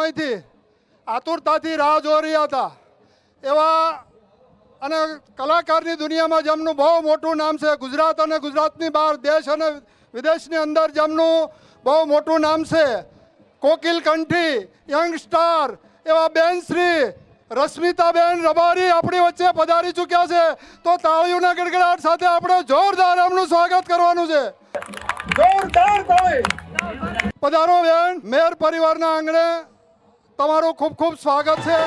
સમયથી આતુરતાથી રાહ જોઈ રહ્યા હતા એવા અને કલાકારની દુનિયામાં જેમનું બહુ મોટું નામ છે, ગુજરાત અને ગુજરાતની બહાર, દેશ અને વિદેશની અંદર જેમનું બહુ મોટું નામ છે, કોકિલ કંઠી યંગ સ્ટાર એવા બેન શ્રી રશ્મિતાબેન રબારી આપણી વચ્ચે પધારી ચૂક્યા છે. તો તાળીઓના ગડગડાટ સાથે આપણે જોરદાર એમનું સ્વાગત કરવાનું છે. જોરદાર તાળી. પધારો બેન. મેર પરિવારના આંગણે તમારું ખૂબ ખૂબ સ્વાગત છે.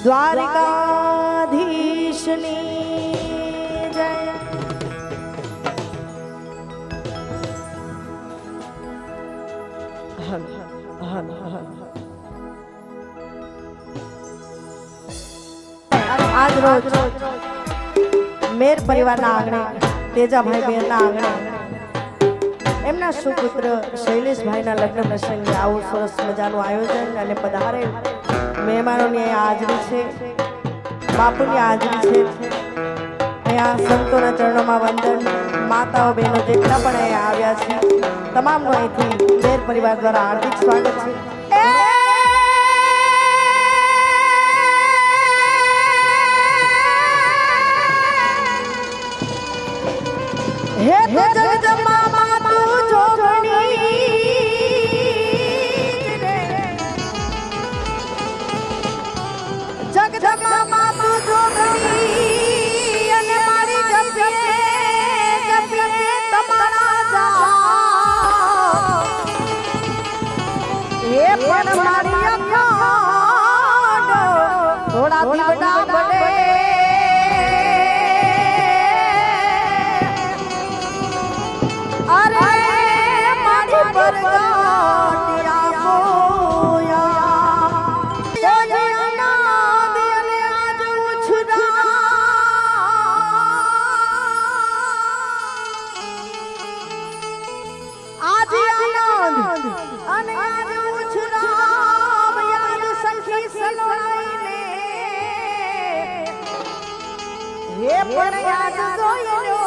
દ્વારકાધીશની જય. આજ રોજ મેર પરિવારના આંગણે, તેજાભાઈ બેનના આંગણે એમના સુપુત્ર શૈલેષભાઈના લગ્ન પ્રસંગે આવું સરસ મજાનું આયોજન અને પધારે મહેમાનોની હાજરી છે, બાપુની હાજરી છે. અહીંયા સંતોના ચરણોમાં વંદન. માતાઓ બહેનો જેટલા પણ અહીંયા આવ્યા છે તમામનું અહીંથી મેર પરિવાર દ્વારા હાર્દિક સ્વાગત છે. હે તો જગદંબા તું જોગણી રે, જગદંબા તું જોગણી અને મારી જપીએ તમારા જા. હે પણ મારી અખાડ થોડા દીવડા બને હે એ પણ યાદ જોઈ લો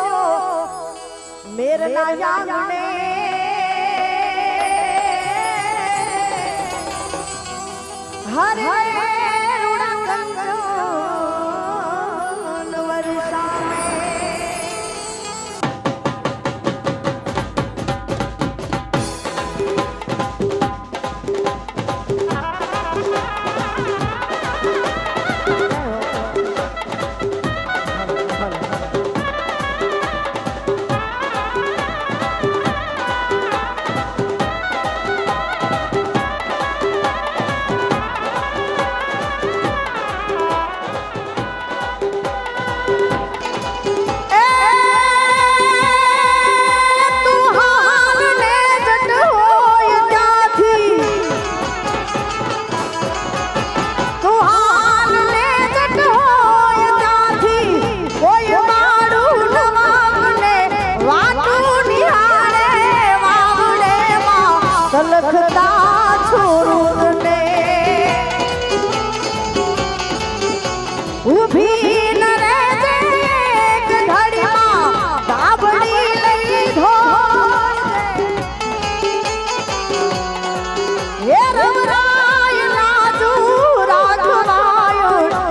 મેરના આંગણે હરે રૂડા કંચન વરસાવે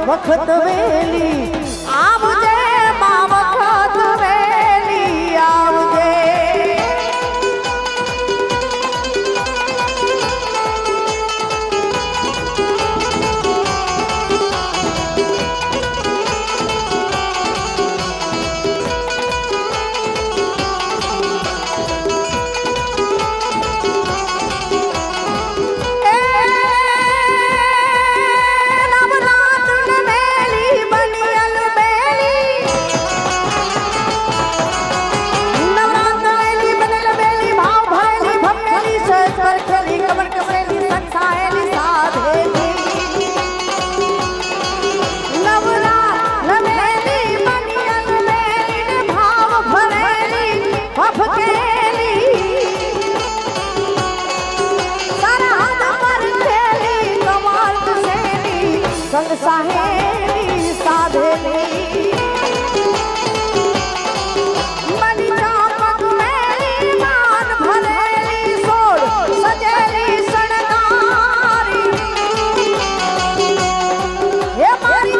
વખત વેલી આવજે માં વખત વેલી આવજે સંગ સાહેલી સાધેલી મની ચાપક મેલી માન ભરેલી સોળ સજેલી શણગારી હે મારી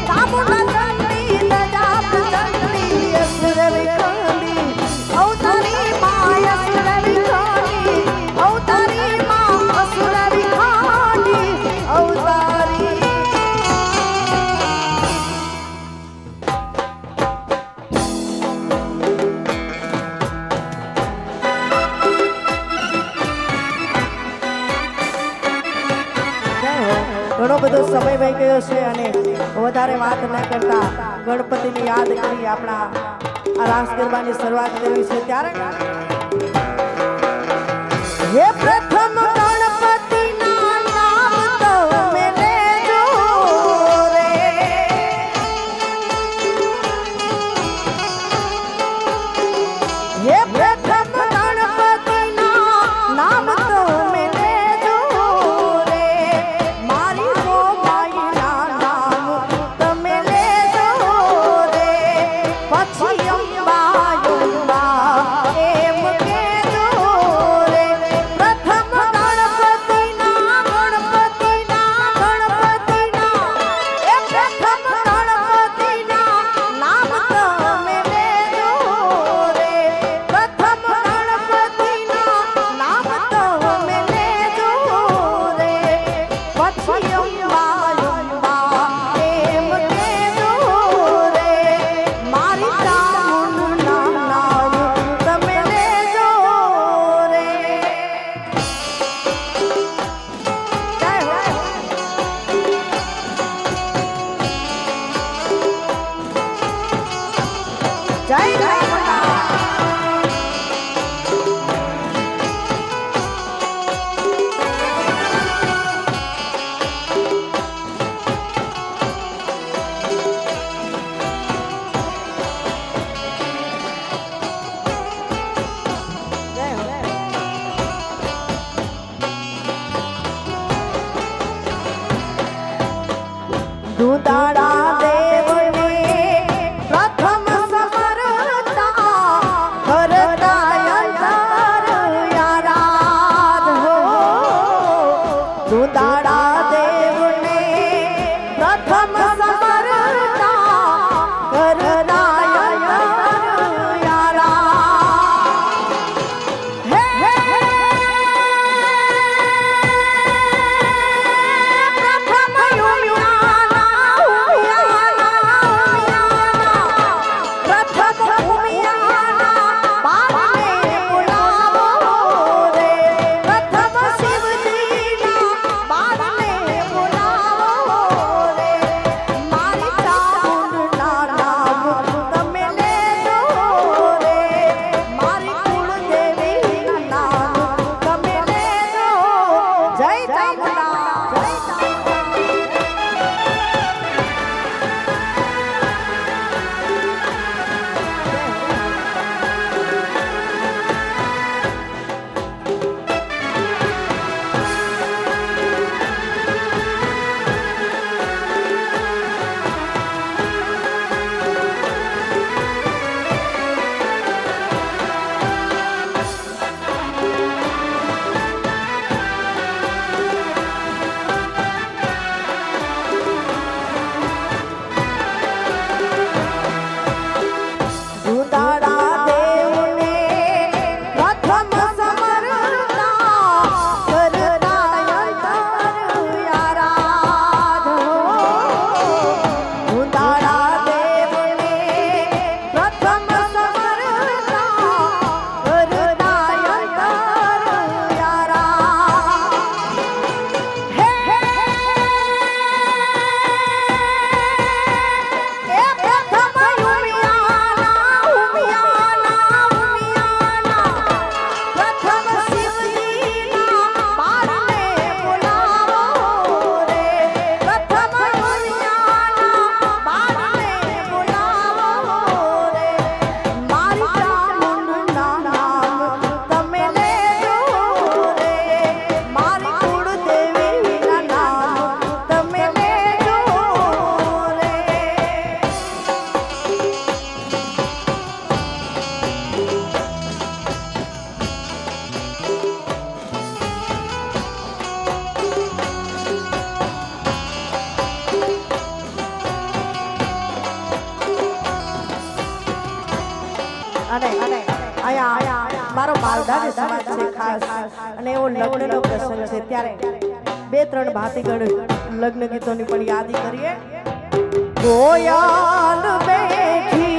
ચામુંડા ચંદ્રી નજાપ ચંદ્રી અસુર વિખંડી અવતારી માં અસુર વિખંડી અવતારી માં અસુર ઘણો બધો સમય વહી ગયો છે અને વધારે વાત ન કરતા ગણપતિને યાદ કરી આપણા આ રાસ ગરબાની શરૂઆત કરવી છે ત્યારે હે પ્રથમ ગણપતિના નામ તમે લેજો રે હે પ્રથમ ગણપતિના નામ તમે લેજો રે મારી ગોમાઈના નામ તમે લેજો રે પછી અંબા એમ કેજો રે પ્રથમ ગણપતિના એ પ્રથમ ગણપતિના નામ તમે લેજો રે પ્રથમ ગણપતિના નામ તમે લેજો રે પછી અંબા એમ કેજો રે મારી ચામુંડના નામ તમે લેજો રે જય હો જય ચામુંડા જય હો અને અહીંયા મારો માલધારી સમાજ છે ખાસ અને એવો લગ્નનો પ્રસંગ છે ત્યારે બે ત્રણ ભાતીગળ લગ્ન ગીતોની પણ યાદી કરીએ. ગોયાલ બેઠી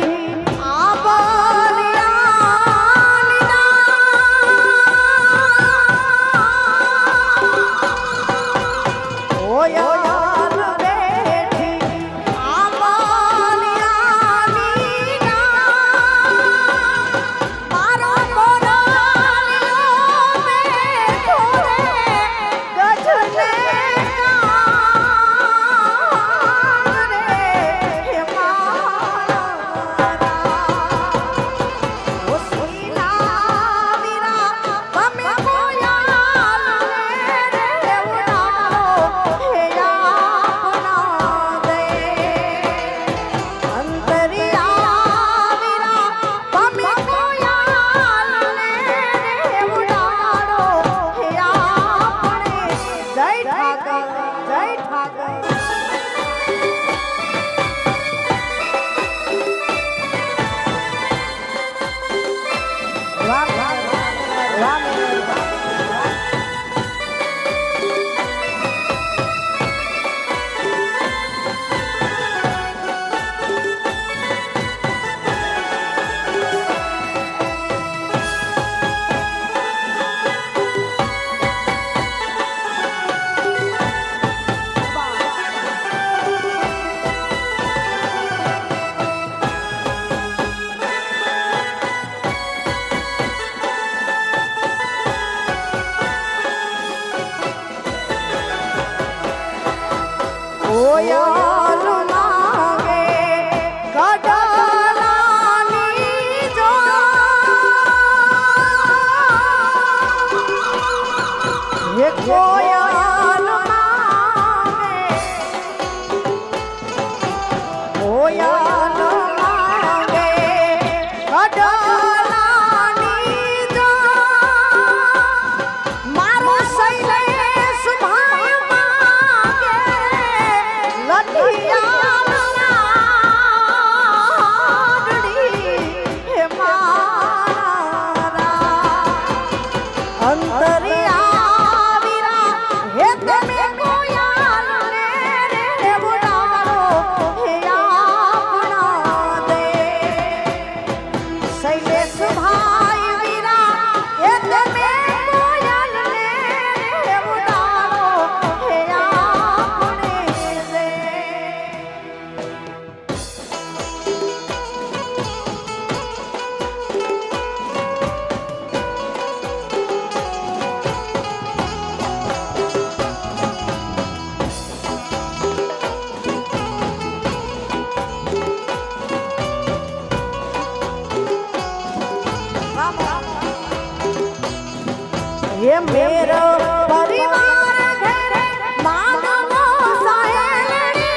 ये मेरा परिवार घरे मानवो सहेलड़ी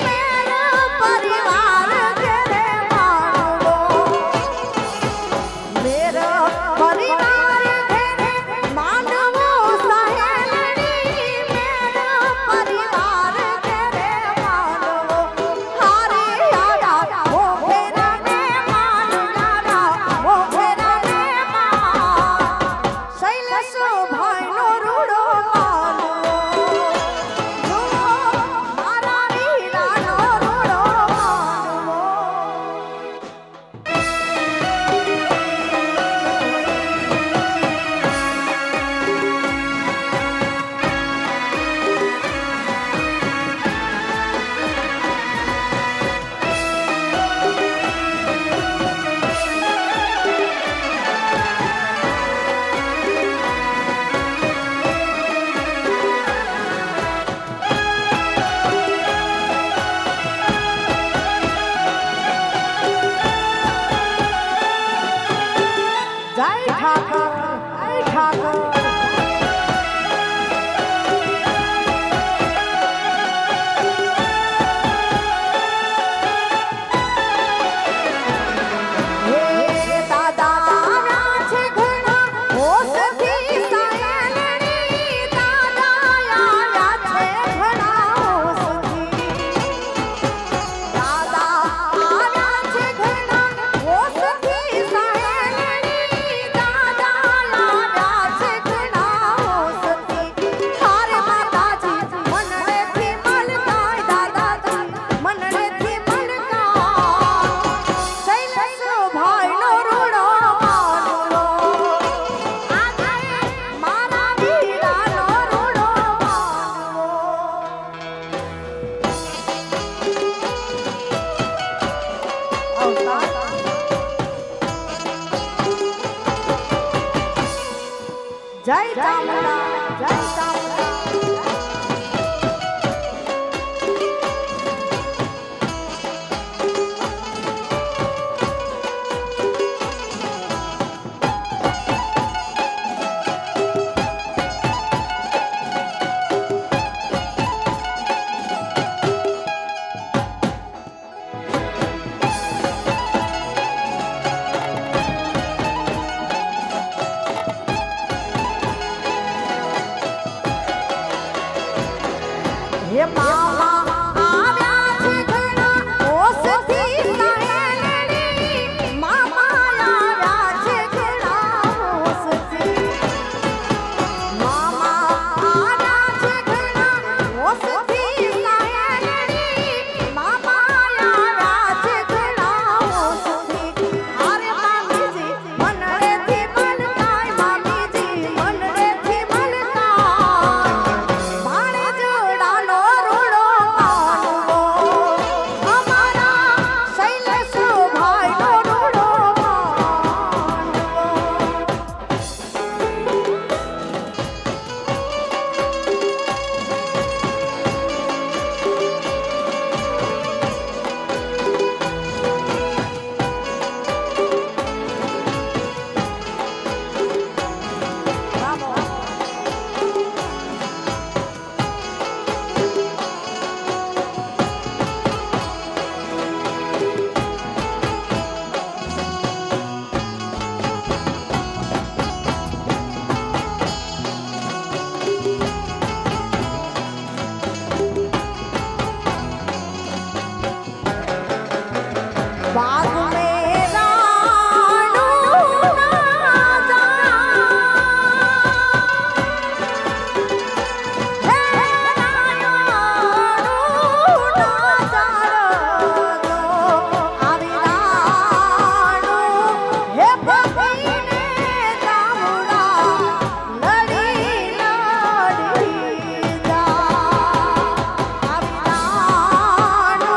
मेरा परिवार घरे मानवो मेरा परिवार घरे मानवो सहेलड़ी मेरा परिवार घरे मानवो हारे यारा वो मेरा ने मान यारा वो मेरा ने मान शैलेश भाई જય ચામુંડા જય ચામુંડા હે મામા આવ્યા છે ઘણા ઓસથી સહેલી મામા આવ્યા છે ઘણા ઓસથી મામા આવ્યા છે ઘણા ઓસથી સહેલી મામા આવ્યા છે ઘણા ઓસથી અરે મામીજી મનરેથી મલકાય મામીજી મનરેથી મલકાય ભાણે જોડાનો રૂડો કાનવો અમારા શૈલેષ ભાઈનો રૂડો કાનવો बाग में राणू ना जा हे राणू ना जा આવી રાણુ હે પગીને ચામુંડા લડી લડી જા આવી રાણુ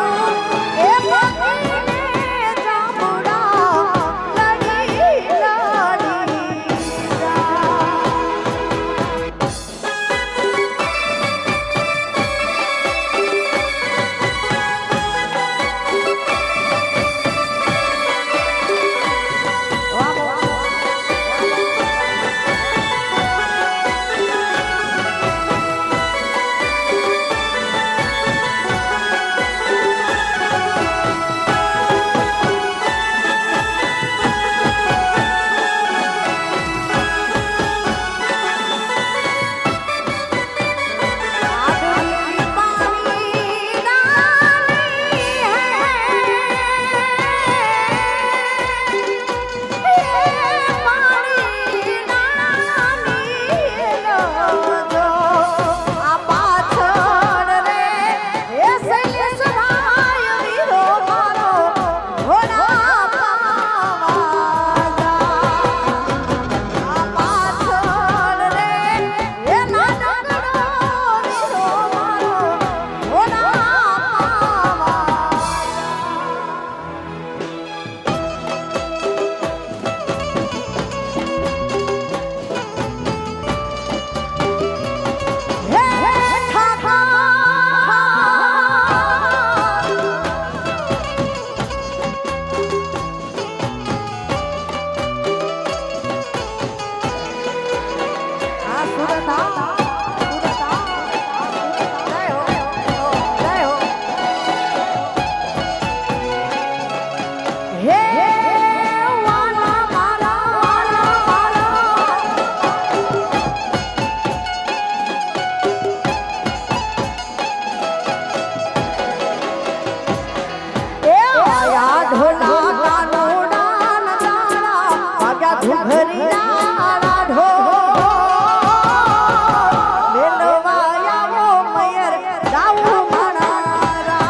હે પગીને ચામુંડા લડી લડી आदमी पानी डाली है पानी डाली लो आ पाछड़ रे ए शैलेष भाई वीरो मारो घोड़ा पावा जा आ पाछળ રે એ નાનકડો વીરો મારો ઘોડા પાવા હે ઠાઠા આ સુરતા સુરતા જય હો જય હો હે વાલા મારા વાલા મારા એ આયા ઢોલા કાનોડા નચારા વાગ્યા ઘુઘરિયા રાઢો મેલવા આવો મયર ગાવું મણારા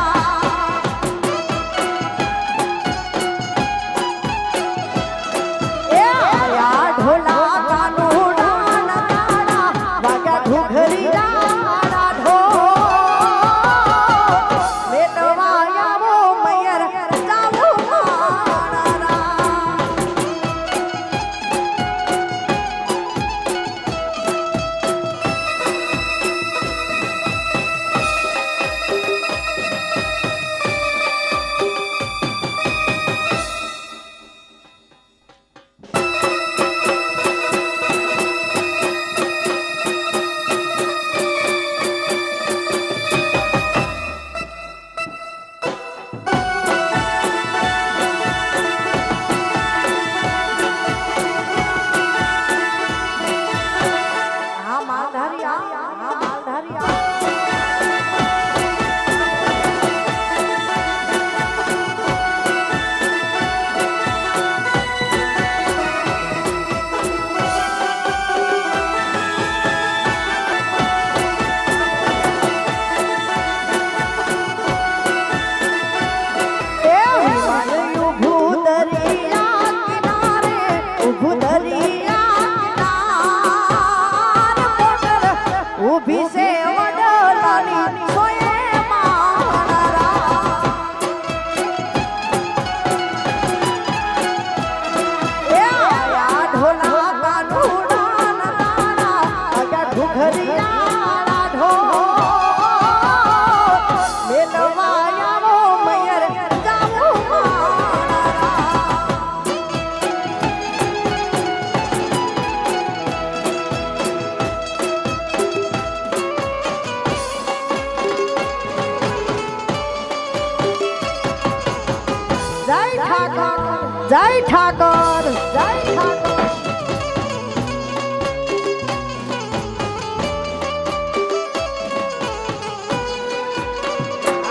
જય ઠાકોર જય ઠાકોર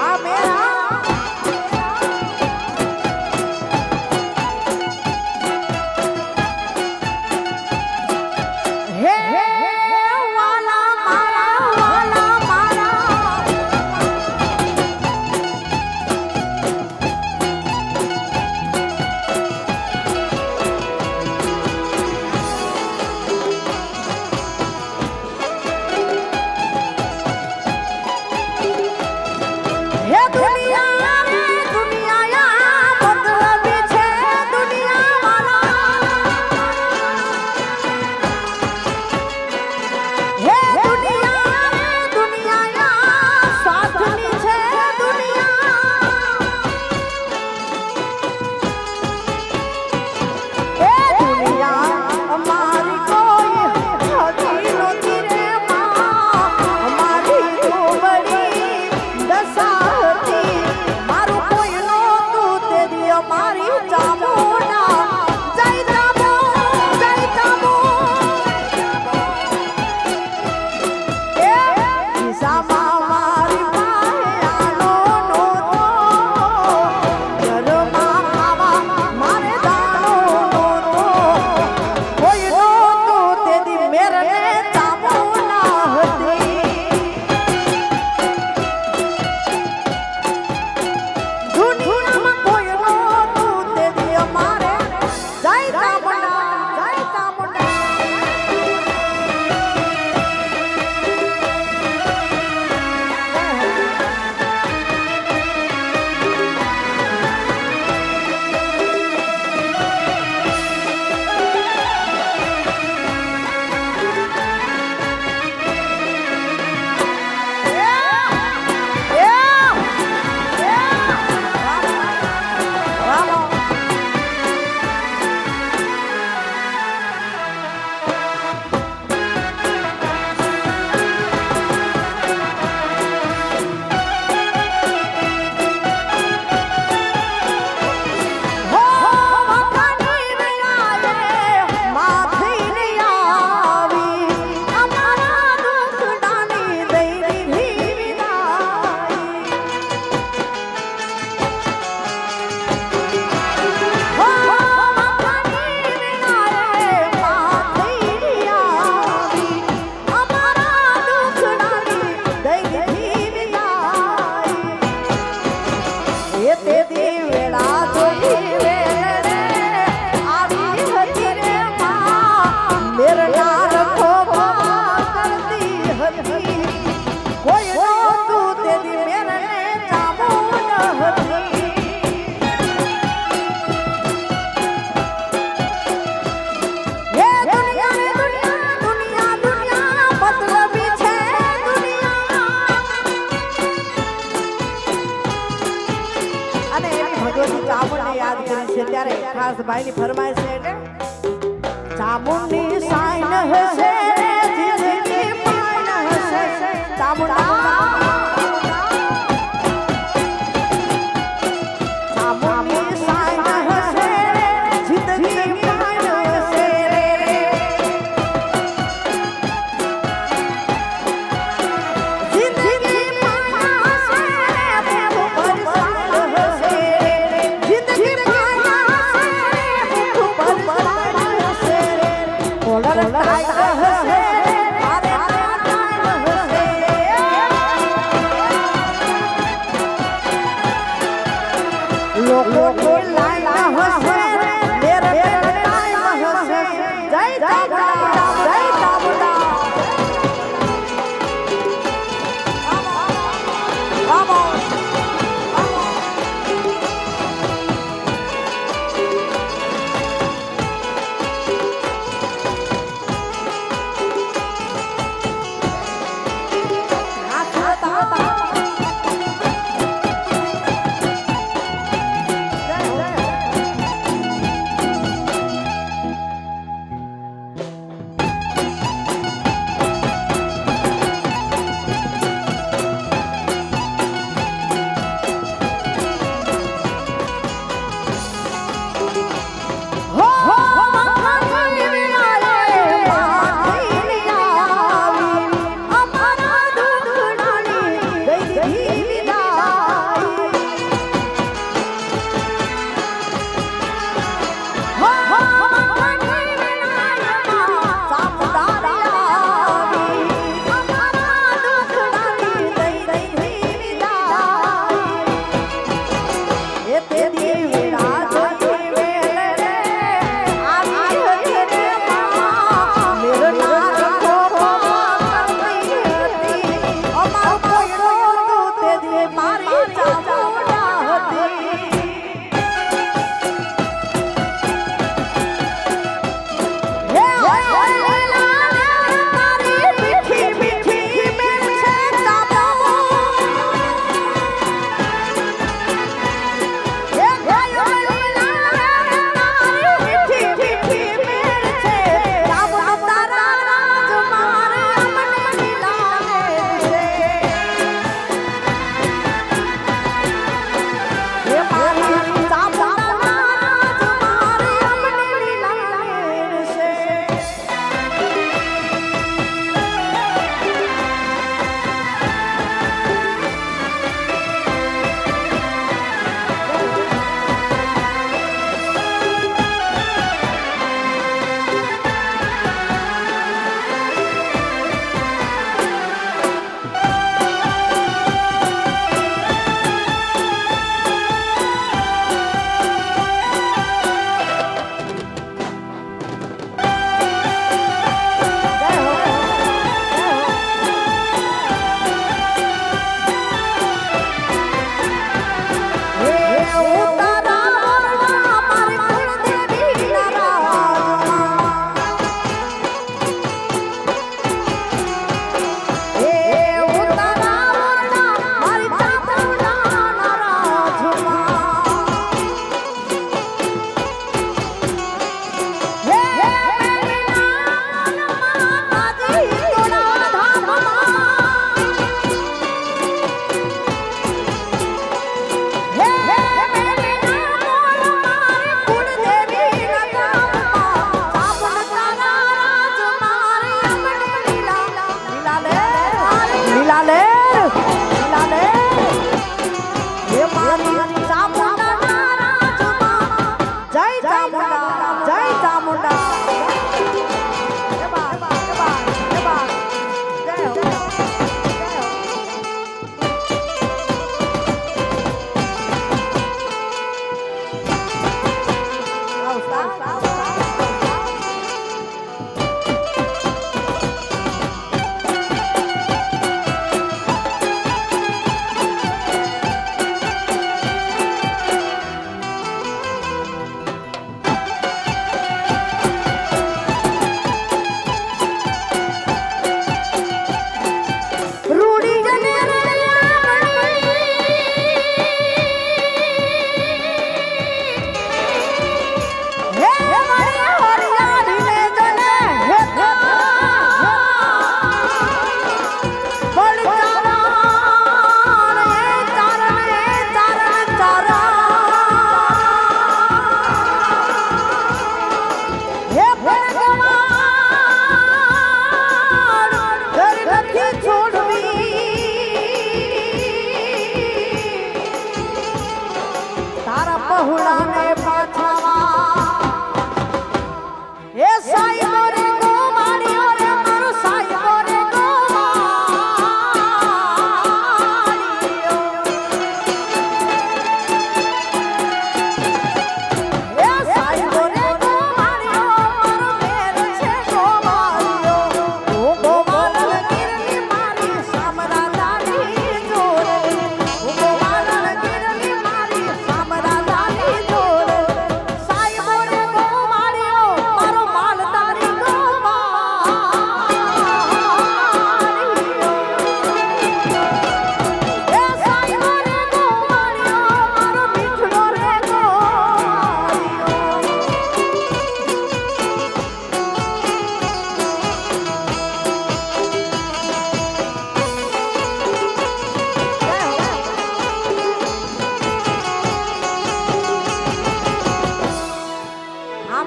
આ મેરા હે વાલા મારા હે દુનિયા રે દુનિયા મતલબી છે દુનિયા વાલા હે દુનિયા રે દુનિયા સાધની છે દુનિયા હે દુનિયા અમારી કોઈ હતી નહોતી રે માં અમારી તો બડી દશા હતી મારું કોઈ નહોતું તે દી અમારી ચામુંડા જય ચામુ જય ચામુ એ ખિસ્સામાં મારી પાસે આનો નહોતો ઘરમાં ખાવા મારે દાણો નહોતો કોઈ નહોતું તે દી મેરને ચામુંડા હતી દુનિયામાં કોઈ નહોતું તે દી અમારે જય ચામુંડા જય ચામુંડા કોઈ નહોતું તે દી મેરને ચામુંડ હતી હે દુનિયા રે દુનિયા દુનિયા દુનિયા મતલબી છે દુનિયા અને એની ભગવતી ચામુંડને યાદ કરી છે ત્યારે ખાસ ભાઈની ફરમાઈશ છે એટલે ચામુંડની સાઈન હશે જિંદગી પાન હશે ચામુંડા ચામુંડની સાઈન હશે જિંદગી પાન હશે જિંદગી પાન હશે ભૂખ પર સાઈન હશે જિંદગી પાન હશે ભૂખ પર સાઈન હશે કોલર ટાઈગર હશે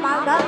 Thank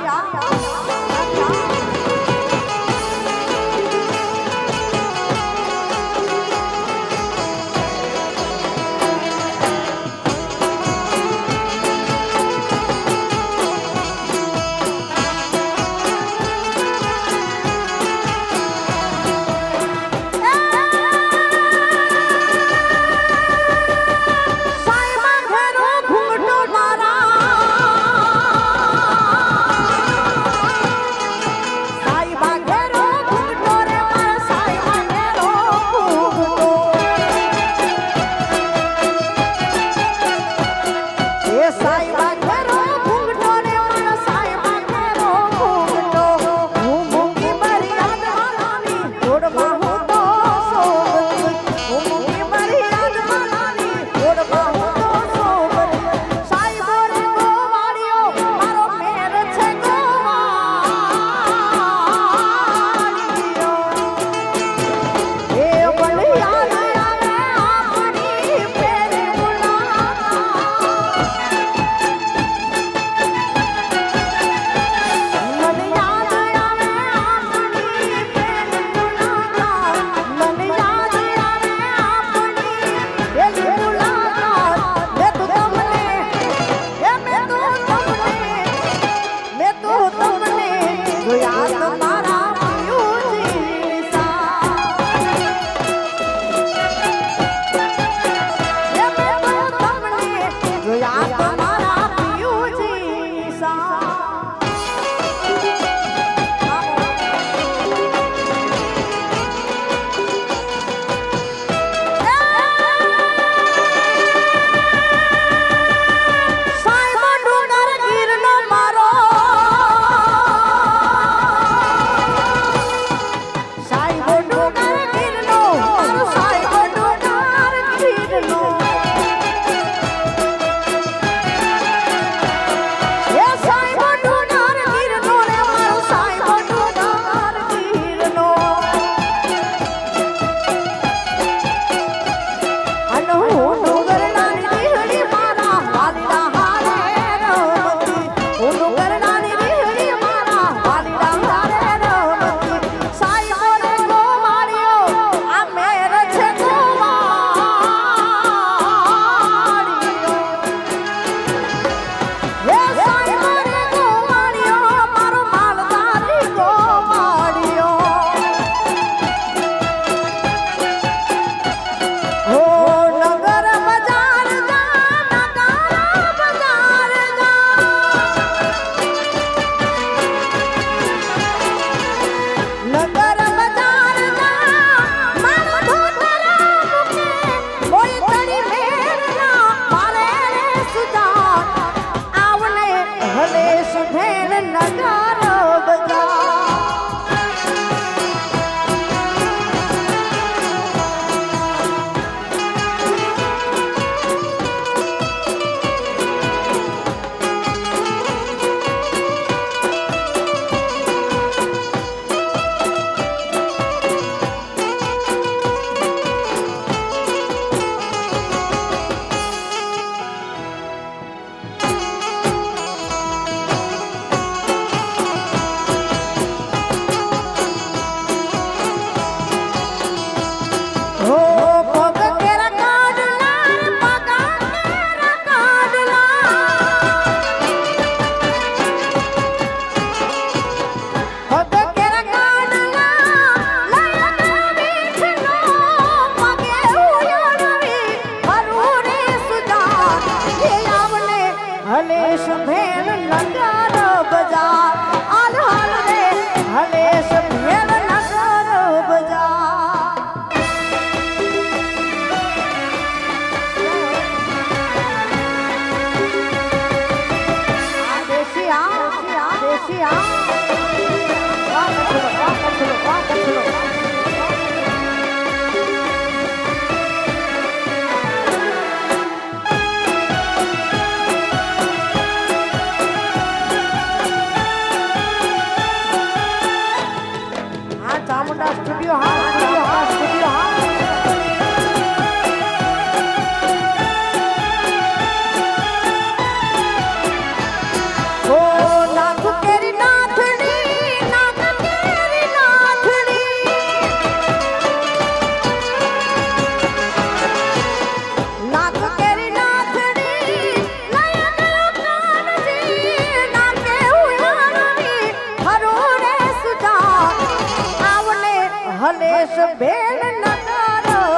હરેશ બેન નગર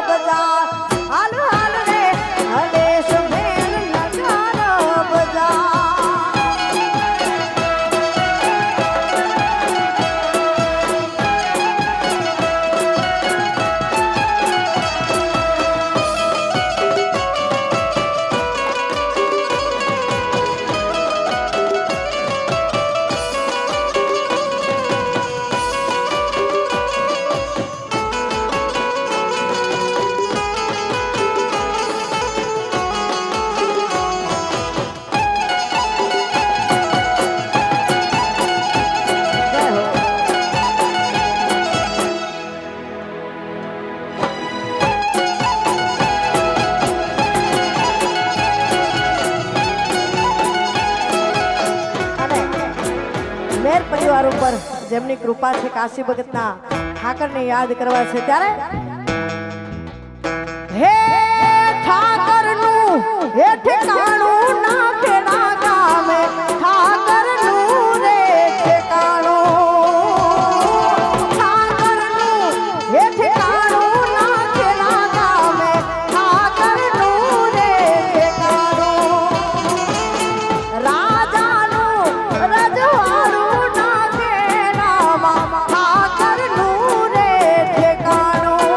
બજાર હાલ હાલ રે હરેશ બેન નગર બજાર મેર પરિવાર ઉપર જેમની કૃપા છે કાશી ભગતના ઠાકરને યાદ કરવા છે ત્યારે હે ઠાકરનું હે ઠેકાણું ના ફેરા ગામે ઠાકરનું રે ઠેકાણું ઠાકરનું હે ઠેકાણું ના ફેરા ગામે ઠાકરનું રે ઠેકાણું રાજાનું રજવાડું ના કેરામાં ઠાકરનું રે ઠેકાણું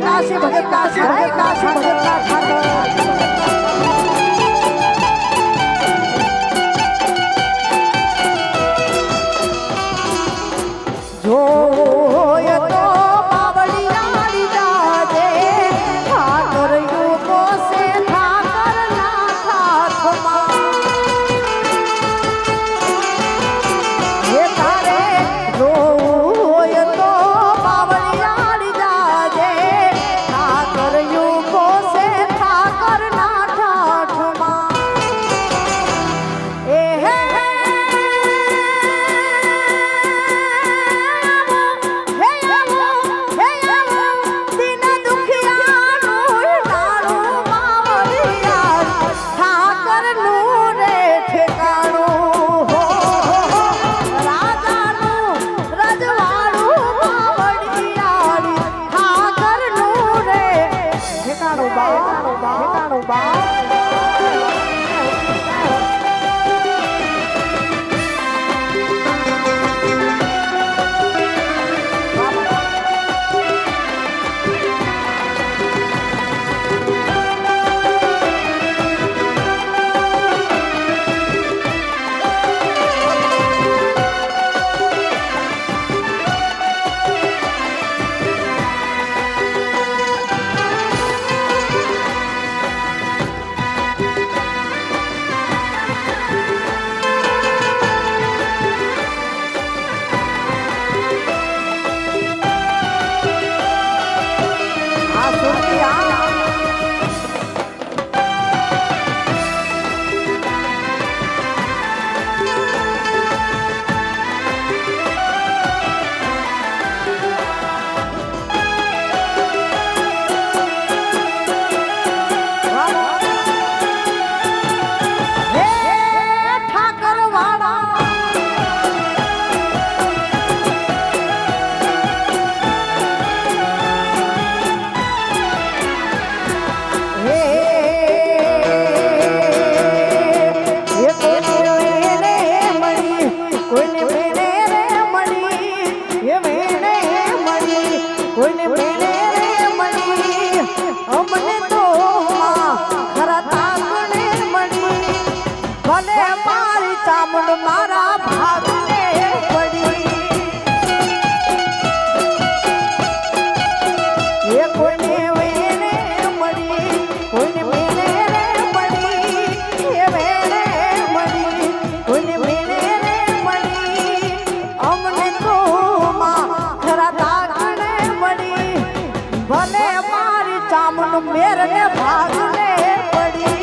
કાશી ભગત ના ઠાકર જોય તો બાવળિયાળી જાજે ઠાકર યુગો સે ઠાકર ના ઠાઠમાં હે તારે જોય તો બાવળિયાળી જાજે ઠાકર યુગો સે ઠાકર ના ઠાઠમાં એ હે મેળે રે મળી અમને તો ખરા તાકને મળી ભલે મારી ચામડ મારા ભાગને પડી એ કોઈને વેરે મળી કોઈને મેળે રે મળી એ વેરે મળી કોઈને મેળે રે મળી અમને તો ખરા તાકને મળી ભલે મારી ચામડ મેરને ભાગને પડી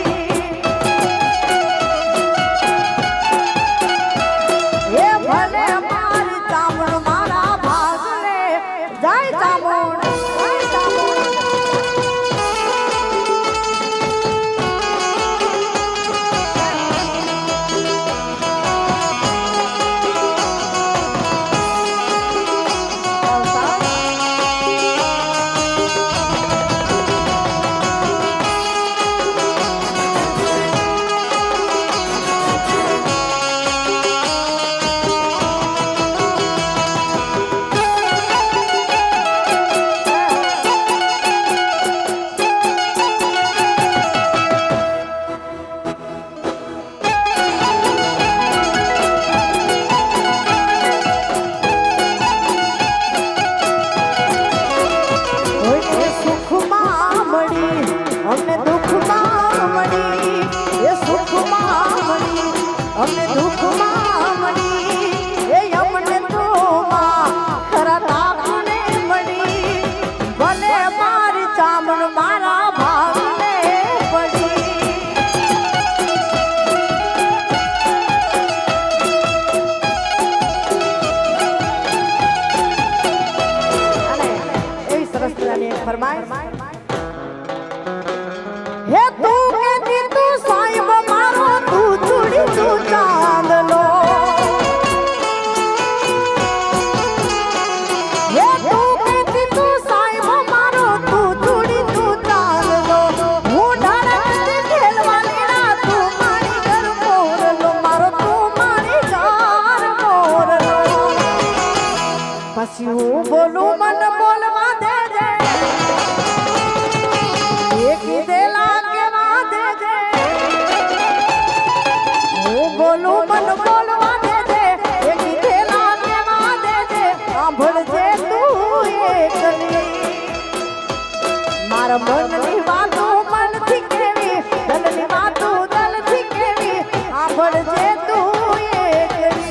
એ ભલે મારી ચામડ મારા ભાગને જાય ચામડ જાય ચામડ કોઈને સુખમાં મળી અમને દુઃખમાં મળી એ સુખમાં મળી અમને દુઃખમાં મળી એ અમને તો ખરા તાકને મળી ભલે મારી ચામડ મારા ભાગને પડી અને એવી સરસ મજાની એક ફરમાઈશ હે તું કેતી તું સાહેબ મારો તું ચૂડી તું ચાંદલો હે તું કેતી તું સાહેબ મારો તું ચૂડી તું ચાંદલો હું ડાળે ખેલવાની ના તું મારી ઘર મોરલો મારો તું મારી ઘર મોરલો પછી હું બોલું મન બોલવા દેજે એક દેલા કેવા દેજે હું બોલું મન બોલવા દેજે એક દેલા કેવા દેજે સાંભળજે તું એકલી મારા મનની વાતો મનથી કેવી દલની વાતો દલથી કેવી સાંભળજે તું એકલી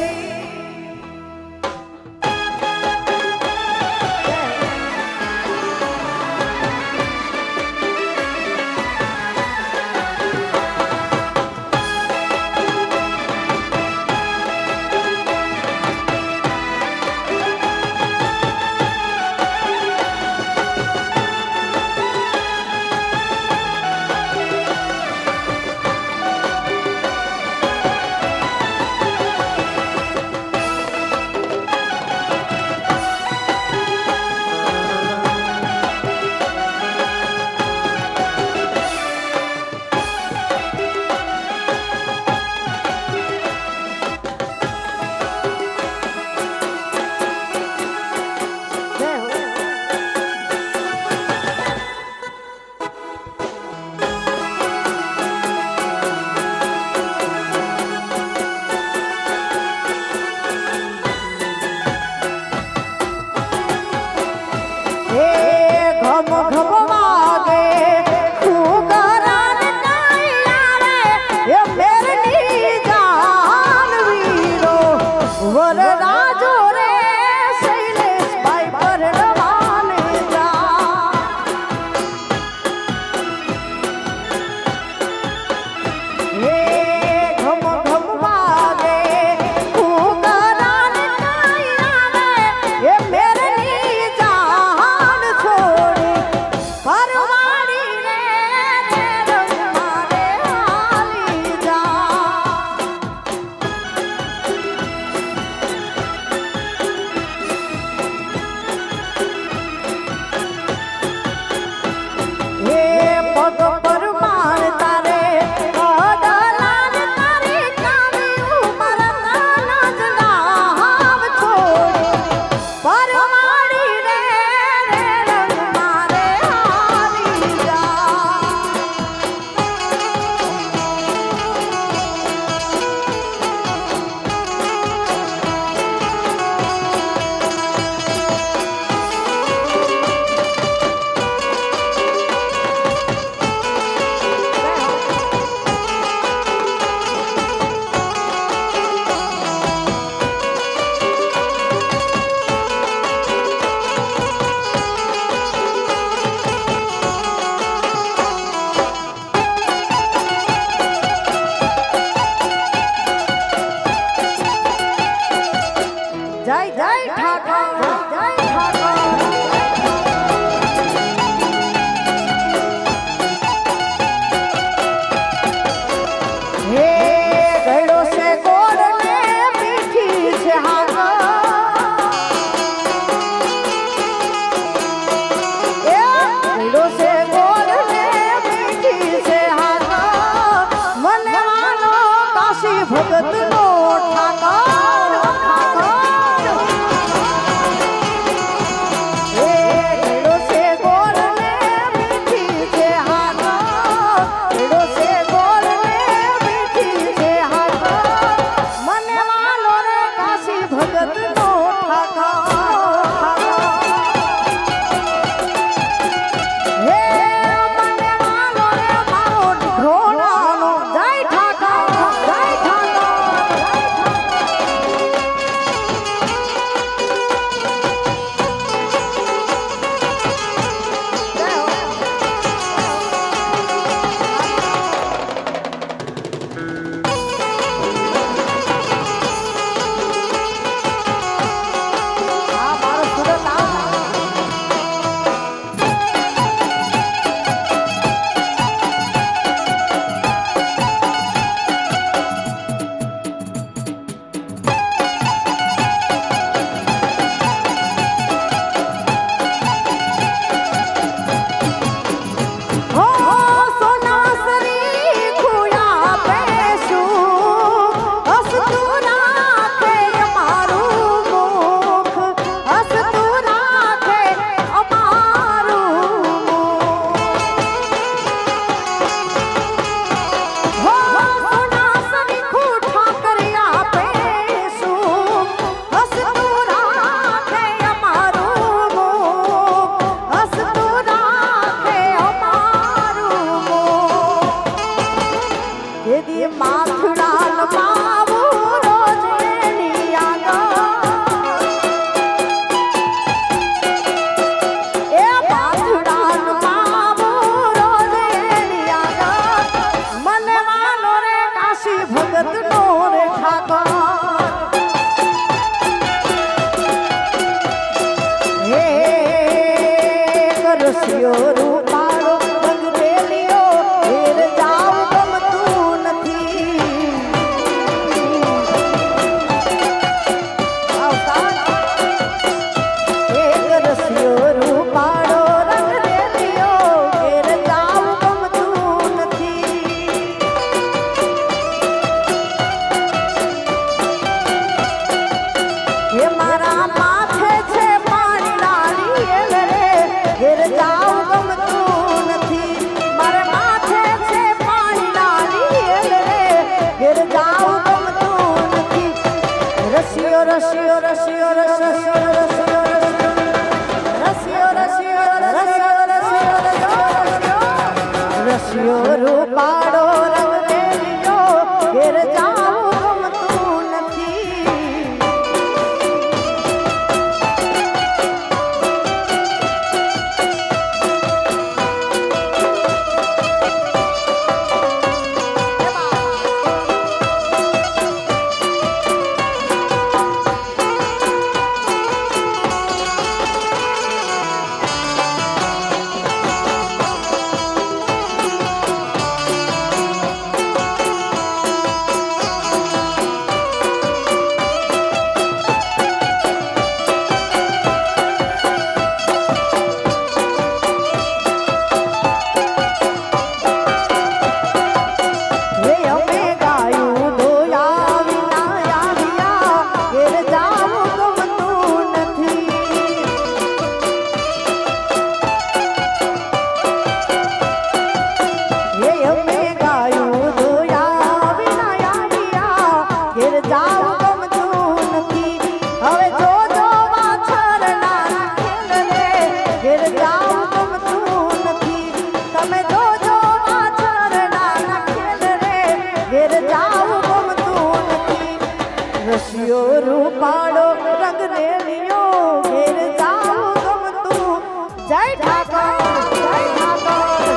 જય ઠાકોર જય ઠાકોર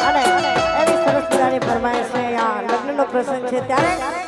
અને એવી સરસ મજાની ફરમાઈશ છે આ લગ્નનો પ્રસંગ છે ત્યારે